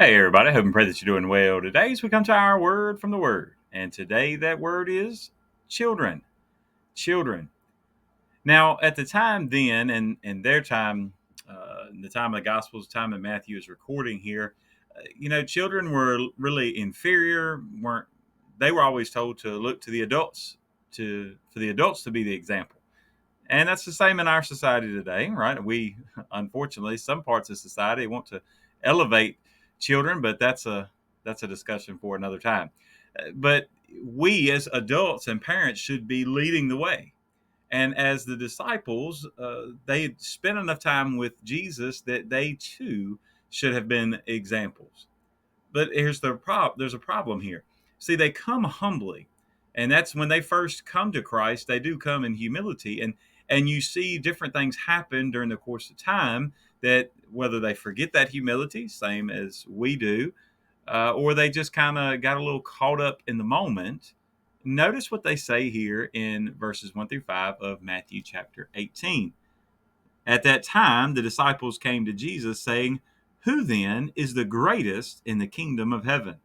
Hey everybody, I hope and pray that you're doing well. Today, as we come to our word from the Word, and today that word is children. Children. Now, at the time then, and their time, the time of the Gospels, the time that Matthew is recording here, children were really inferior. weren't They were always told to look to the adults for the adults to be the example, and that's the same in our society today, right? We, unfortunately, some parts of society want to elevate children, but that's a discussion for another time. But we, as adults and parents, should be leading the way. And as the disciples, they spent enough time with Jesus that they too should have been examples. But there's a problem here. See, they come humbly, and that's when they first come to Christ. They do come in humility, and you see different things happen during the course of time that whether they forget that humility, same as we do, or they just kind of got a little caught up in the moment. Notice what they say here in verses 1 through 5 of Matthew chapter 18. At that time, the disciples came to Jesus, saying, "Who then is the greatest in the kingdom of heaven?"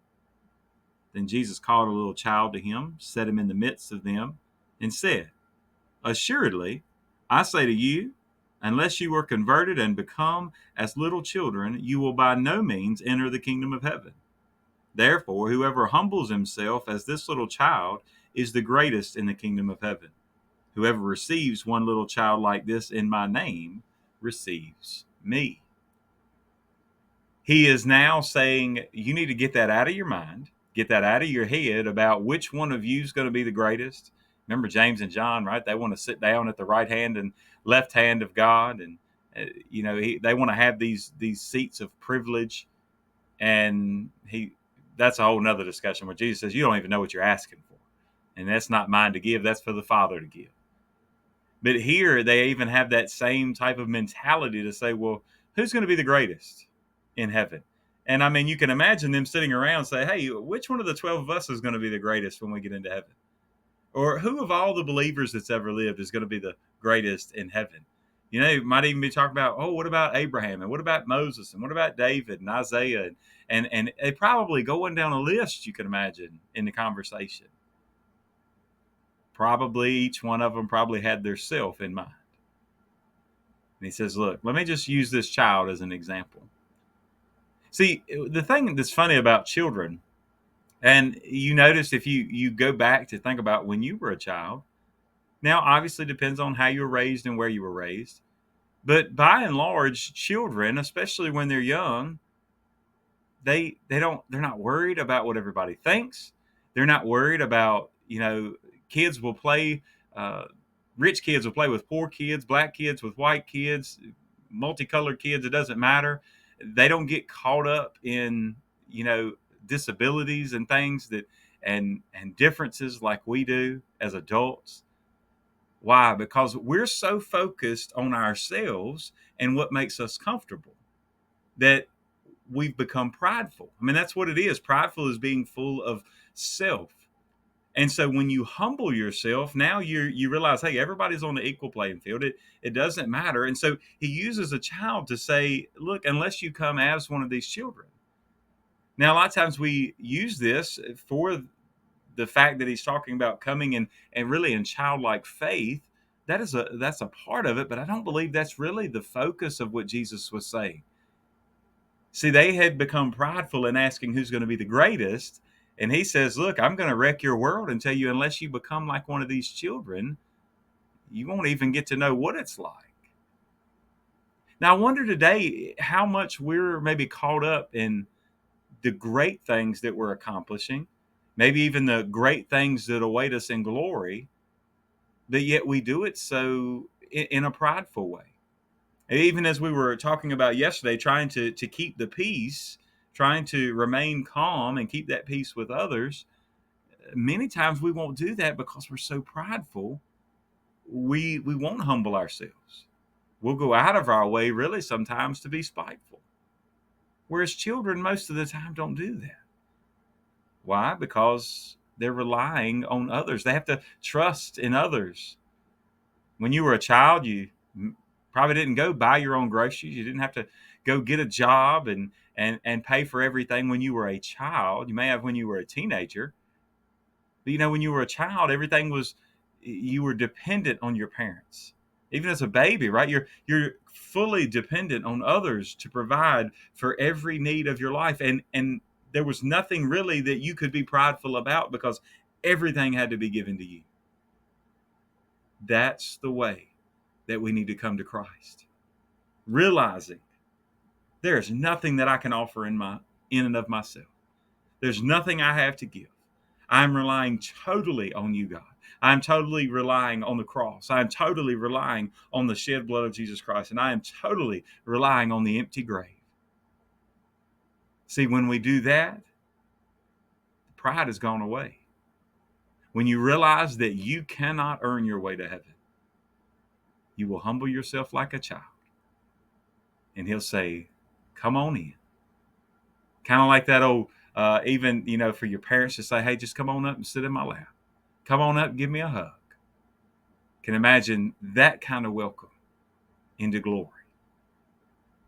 Then Jesus called a little child to him, set him in the midst of them, and said, "Assuredly, I say to you, unless you are converted and become as little children, you will by no means enter the kingdom of heaven. Therefore, whoever humbles himself as this little child is the greatest in the kingdom of heaven. Whoever receives one little child like this in my name receives me." He is now saying, you need to get that out of your mind, get that out of your head about which one of you is going to be the greatest. Remember James and John, right? They want to sit down at the right hand and left hand of God, and they want to have these seats of privilege. And that's a whole nother discussion where Jesus says, you don't even know what you're asking for, and that's not mine to give, that's for the Father to give. But here they even have that same type of mentality to say, well, who's going to be the greatest in heaven? And I mean, you can imagine them sitting around and say, hey, which one of the 12 of us is going to be the greatest when we get into heaven? Or who of all the believers that's ever lived is going to be the greatest in heaven? You might even be talking about, oh, what about Abraham? And what about Moses? And what about David and Isaiah? And they probably going down a list, you can imagine, in the conversation. Probably each one of them probably had their self in mind. And he says, look, let me just use this child as an example. See, the thing that's funny about children, and you notice if you go back to think about when you were a child, now obviously depends on how you were raised and where you were raised. But by and large, children, especially when they're young, they're not worried about what everybody thinks. They're not worried about, kids will play rich kids will play with poor kids, black kids with white kids, multicolored kids. It doesn't matter. They don't get caught up in disabilities and things and differences like we do as adults. Why? Because we're so focused on ourselves and what makes us comfortable that we've become prideful. I mean, that's what it is. Prideful is being full of self. And so when you humble yourself, now you realize, hey, everybody's on the equal playing field. It doesn't matter. And so he uses a child to say, look, unless you come as one of these children. Now, a lot of times we use this for the fact that he's talking about coming and really in childlike faith. That's a part of it, but I don't believe that's really the focus of what Jesus was saying. See, they had become prideful in asking who's going to be the greatest. And he says, look, I'm going to wreck your world and tell you, unless you become like one of these children, you won't even get to know what it's like. Now, I wonder today how much we're maybe caught up in the great things that we're accomplishing, maybe even the great things that await us in glory, but yet we do it so in a prideful way. Even as we were talking about yesterday, trying to keep the peace, trying to remain calm and keep that peace with others, many times we won't do that because we're so prideful. We won't humble ourselves. We'll go out of our way, really, sometimes to be spiteful. Whereas children, most of the time, don't do that. Why? Because they're relying on others. They have to trust in others. When you were a child, you probably didn't go buy your own groceries. You didn't have to go get a job and pay for everything when you were a child. You may have when you were a teenager, but when you were a child, everything was, you were dependent on your parents. Even as a baby, right? You're fully dependent on others to provide for every need of your life, and there was nothing really that you could be prideful about because everything had to be given to you. That's the way that we need to come to Christ, realizing there is nothing that I can offer in and of myself. There's nothing I have to give. I'm relying totally on you, God. I'm totally relying on the cross. I'm totally relying on the shed blood of Jesus Christ. And I am totally relying on the empty grave. See, when we do that, pride has gone away. When you realize that you cannot earn your way to heaven, you will humble yourself like a child. And he'll say, come on in. Kind of like that old, even, for your parents to say, hey, just come on up and sit in my lap. Come on up and give me a hug. Can imagine that kind of welcome into glory.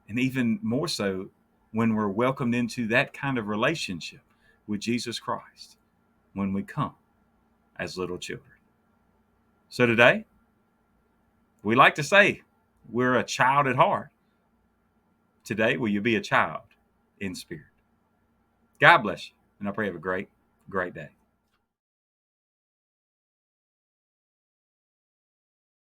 And even more so when we're welcomed into that kind of relationship with Jesus Christ when we come as little children. So today, we like to say we're a child at heart. Today, will you be a child in spirit? God bless you, and I pray you have a great, great day.